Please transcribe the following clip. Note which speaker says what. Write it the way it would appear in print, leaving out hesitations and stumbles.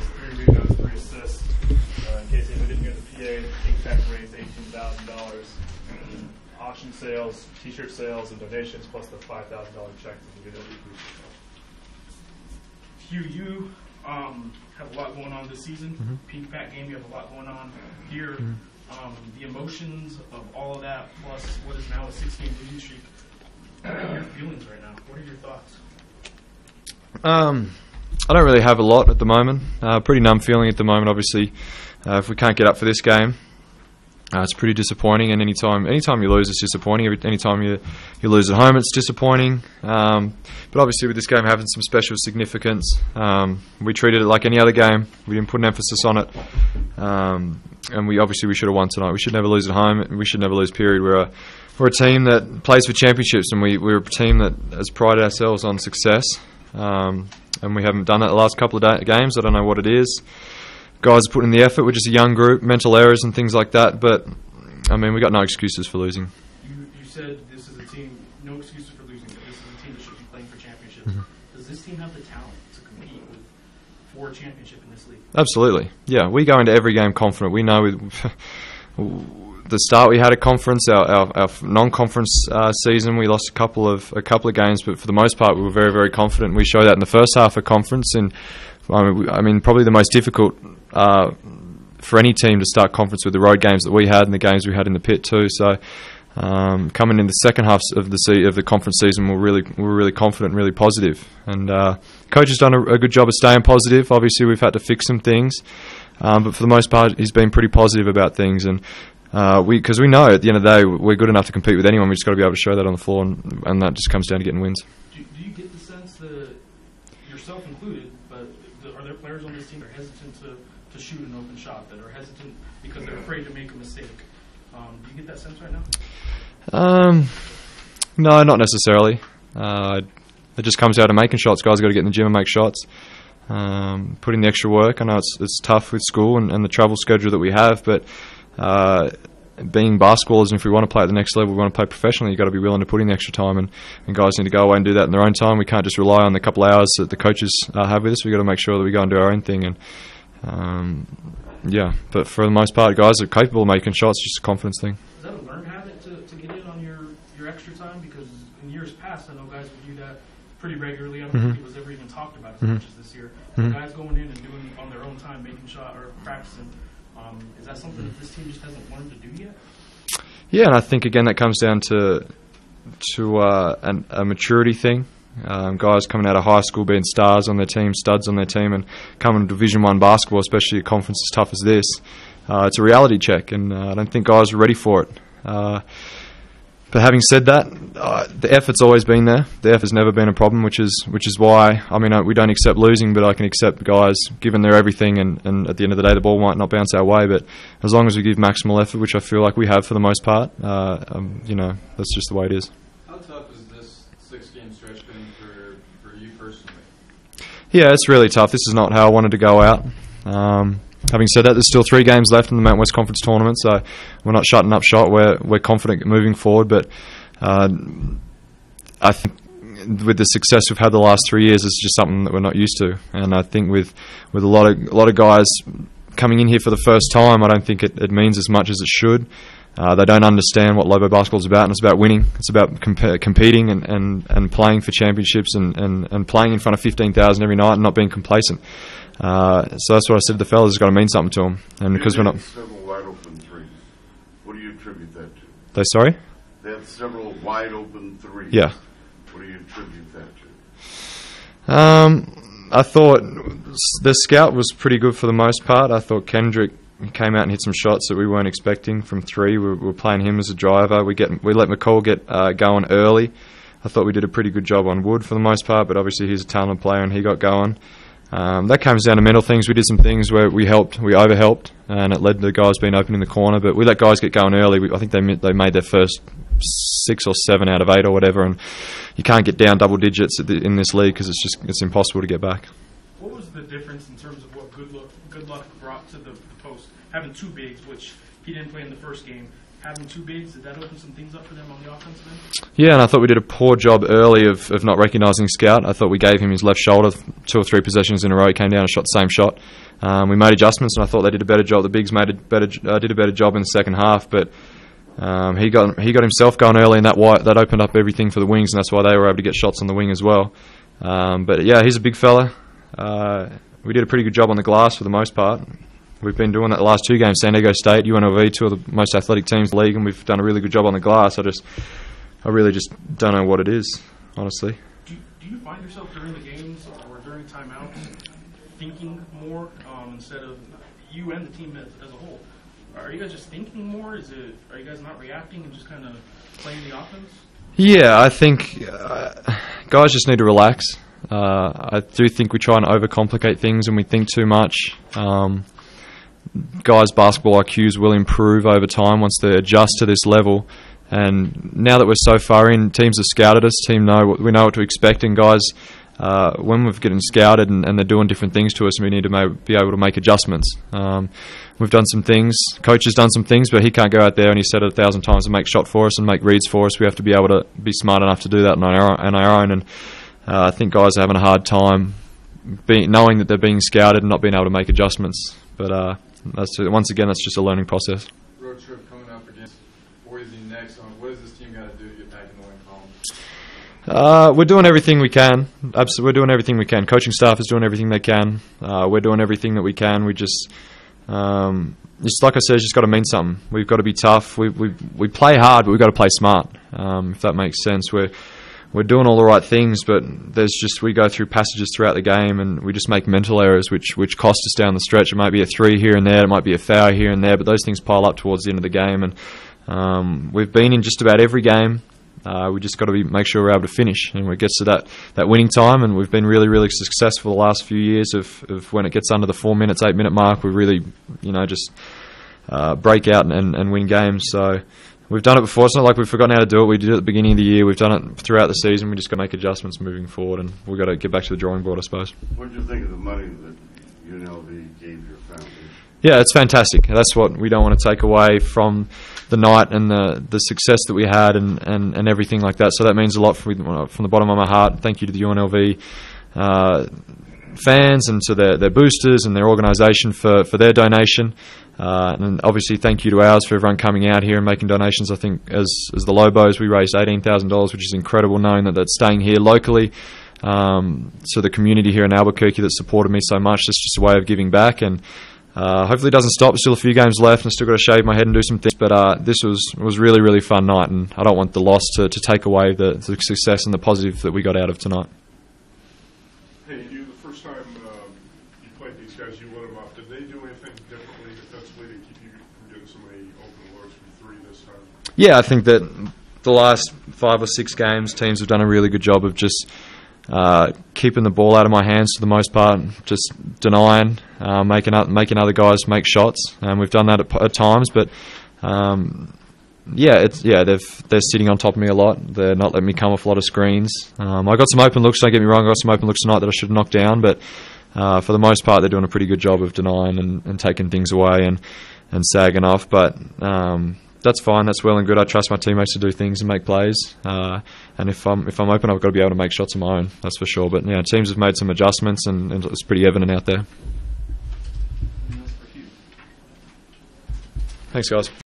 Speaker 1: points, 3 rebounds, 3 assists. In case anyone didn't hear the PA, Think Tank raised $18,000. Auction sales, T-shirt sales, and donations, plus the $5,000 check to the video.
Speaker 2: Hugh, you have a lot going on this season. Pink Pack game, you have a lot going on here. The emotions of all of that, plus what is now a 6-game losing streak. What are your feelings right now? What are your thoughts?
Speaker 3: I don't really have a lot at the moment. Pretty numb feeling at the moment, obviously. If we can't get up for this game, it's pretty disappointing. And anytime you lose, it's disappointing. Anytime you lose at home, it's disappointing. But obviously, with this game having some special significance, we treated it like any other game. We didn't put an emphasis on it. And we should have won tonight. We should never lose at home. We should never lose, period. We're a team that plays for championships, and we're a team that has prided ourselves on success. And we haven't done that the last couple of games. I don't know what it is. Guys are putting in the effort. We're just a young group, mental errors and things like that. But, I mean, we got no excuses for losing.
Speaker 2: You said this is a team, no excuses for losing, but this is a team that should be playing for championships. Does this team have the talent to compete for a championship in this league?
Speaker 3: Absolutely. Yeah, we go into every game confident. We know the start we had a conference, our non-conference season, we lost a couple of games, but for the most part, we were very, very confident. We showed that in the first half of conference, and I mean, probably the most difficult for any team to start conference with the road games that we had and the games we had in the pit too. So coming in the second half of the conference season, we're really confident and really positive. And coach has done a good job of staying positive. Obviously, we've had to fix some things, but for the most part, he's been pretty positive about things. And because we know at the end of the day, we're good enough to compete with anyone. We just got to be able to show that on the floor, and that just comes down to getting wins.
Speaker 2: Do you get the sense that, yourself included, but are there players on this team that are hesitant to shoot an open shot, that are hesitant because they're afraid to make a mistake? Do you get that sense right now?
Speaker 3: No, not necessarily. It just comes down to making shots. Guys got to get in the gym and make shots. Put in the extra work. I know it's tough with school and the travel schedule that we have, but being basketballers, and if we want to play at the next level, we want to play professionally, you've got to be willing to put in the extra time, and guys need to go away and do that in their own time. We can't just rely on the couple of hours that the coaches have with us. We've got to make sure that we go and do our own thing. And yeah, but for the most part, guys are capable of making shots. It's just a confidence thing.
Speaker 2: Is that a learned habit to get in on your extra time? Because in years past, I know guys would do that pretty regularly. I don't think it was ever even talked about as much as this year. Guys going in and doing on their own time, making shot or practicing. Is that something that this team just hasn't learned to do yet?
Speaker 3: Yeah, and I think again that comes down to a maturity thing. Guys coming out of high school being stars on their team, studs on their team, and coming to Division 1 basketball, especially a conference as tough as this, it's a reality check, and I don't think guys are ready for it. But having said that, the effort's always been there. The effort's never been a problem, which is why, I mean, we don't accept losing, but I can accept guys giving their everything, and at the end of the day, the ball might not bounce our way, but as long as we give maximal effort, which I feel like we have for the most part, that's just the way it is.
Speaker 4: How tough has this 6-game stretch been for you personally?
Speaker 3: Yeah, it's really tough. This is not how I wanted to go out. Having said that, there's still 3 games left in the Mountain West Conference tournament, so we're not shutting up shop. We're confident moving forward, but I think with the success we've had the last 3 years, it's just something that we're not used to. And I think with a lot of guys coming in here for the first time, I don't think it means as much as it should. They don't understand what Lobo basketball is about, and it's about winning. It's about competing and playing for championships and playing in front of 15,000 every night and not being complacent. So that's what I said to the fellas. It's got to mean something to them, and because we're not.
Speaker 5: Several wide open threes. What do you attribute that to?
Speaker 3: They sorry?
Speaker 5: They had several wide open threes.
Speaker 3: Yeah.
Speaker 5: What do you attribute that to?
Speaker 3: I thought the scout was pretty good for the most part. I thought Kendrick came out and hit some shots that we weren't expecting from 3. We were playing him as a driver. We let McCall get going early. I thought we did a pretty good job on Wood for the most part, but obviously he's a talented player and he got going. That comes down to mental things. We did some things where we overhelped, and it led to guys being open in the corner. But we let guys get going early. I think they made their first 6 or 7 out of 8 or whatever, and you can't get down double digits in this league because it's impossible to get back.
Speaker 2: What was the difference in terms of what good luck brought to the post? Having 2 bigs, which he didn't play in the first game. Having 2 bigs, did that open some things up for them on the offensive end?
Speaker 3: Yeah, and I thought we did a poor job early of not recognising Scout. I thought we gave him his left shoulder 2 or 3 possessions in a row. He came down and shot the same shot. we made adjustments, and I thought they did a better job. The bigs did a better job in the second half, but he got himself going early, and that opened up everything for the wings, and that's why they were able to get shots on the wing as well. But yeah, he's a big fella. We did a pretty good job on the glass for the most part. We've been doing that the last 2 games. San Diego State, UNLV, 2 of the most athletic teams in the league, and we've done a really good job on the glass. I really just don't know what it is, honestly.
Speaker 2: Do you find yourself during the games or during timeouts thinking more instead of you and the team as a whole? Are you guys just thinking more? Are you guys not reacting and just kind of playing the offense?
Speaker 3: Yeah, I think guys just need to relax. I do think we try and overcomplicate things and we think too much. Guys' basketball IQs will improve over time once they adjust to this level. And now that we're so far in, teams have scouted us. We know what to expect. And guys, when we're getting scouted and they're doing different things to us, we need to be able to make adjustments. We've done some things. Coach has done some things, but he can't go out there and he said it 1,000 times and make shot for us and make reads for us. We have to be able to be smart enough to do that on our own. And I think guys are having a hard time knowing that they're being scouted and not being able to make adjustments. But once again, that's just a learning process.
Speaker 4: Road trip coming up against Boise next. What does this team got to do to get back in the win column?
Speaker 3: We're doing everything we can. Absolutely, we're doing everything we can. Coaching staff is doing everything they can. We're doing everything that we can. We just like I said, it's just got to mean something. We've got to be tough. We play hard, but we've got to play smart. If that makes sense, we're doing all the right things, but we go through passages throughout the game, and we just make mental errors, which cost us down the stretch. It might be a 3 here and there, it might be a foul here and there, but those things pile up towards the end of the game. And we've been in just about every game. We just got to make sure we're able to finish, and when it gets to that winning time, and we've been really, really successful the last few years of when it gets under the 4 minutes, 8 minute mark, we really, just break out and win games. So we've done it before. It's not like we've forgotten how to do it. We did it at the beginning of the year. We've done it throughout the season. We just got to make adjustments moving forward, and we've got to get back to the drawing board, I suppose.
Speaker 5: What did you think of the money that UNLV gave your foundation?
Speaker 3: Yeah, it's fantastic. That's what we don't want to take away from the night and the success that we had and everything like that. So that means a lot from the bottom of my heart. Thank you to the UNLV fans and to their boosters and their organisation for their donation. And obviously thank you to ours for everyone coming out here and making donations. I think as the Lobos, we raised $18,000, which is incredible, knowing that that's staying here locally. So the community here in Albuquerque that supported me so much, that's just a way of giving back. And hopefully it doesn't stop. There's still a few games left, and I've still got to shave my head and do some things. But this was really, really fun night, and I don't want the loss to take away the success and the positive that we got out of tonight.
Speaker 6: Hey, the first time you played these guys, you lit them up. Did they do anything differently defensively to keep you from getting so many open looks from 3 this time?
Speaker 3: Yeah, I think that the last 5 or 6 games, teams have done a really good job of just keeping the ball out of my hands for the most part, just denying, making other guys make shots, and we've done that at times. But they're sitting on top of me a lot. They're not letting me come off a lot of screens. I got some open looks. Don't get me wrong. I got some open looks tonight that I should have knocked down, but for the most part, they're doing a pretty good job of denying and taking things away and sagging off. But that's fine. That's well and good. I trust my teammates to do things and make plays. And if I'm open, I've got to be able to make shots of my own. That's for sure. But teams have made some adjustments, and it's pretty evident out there. Thanks, guys.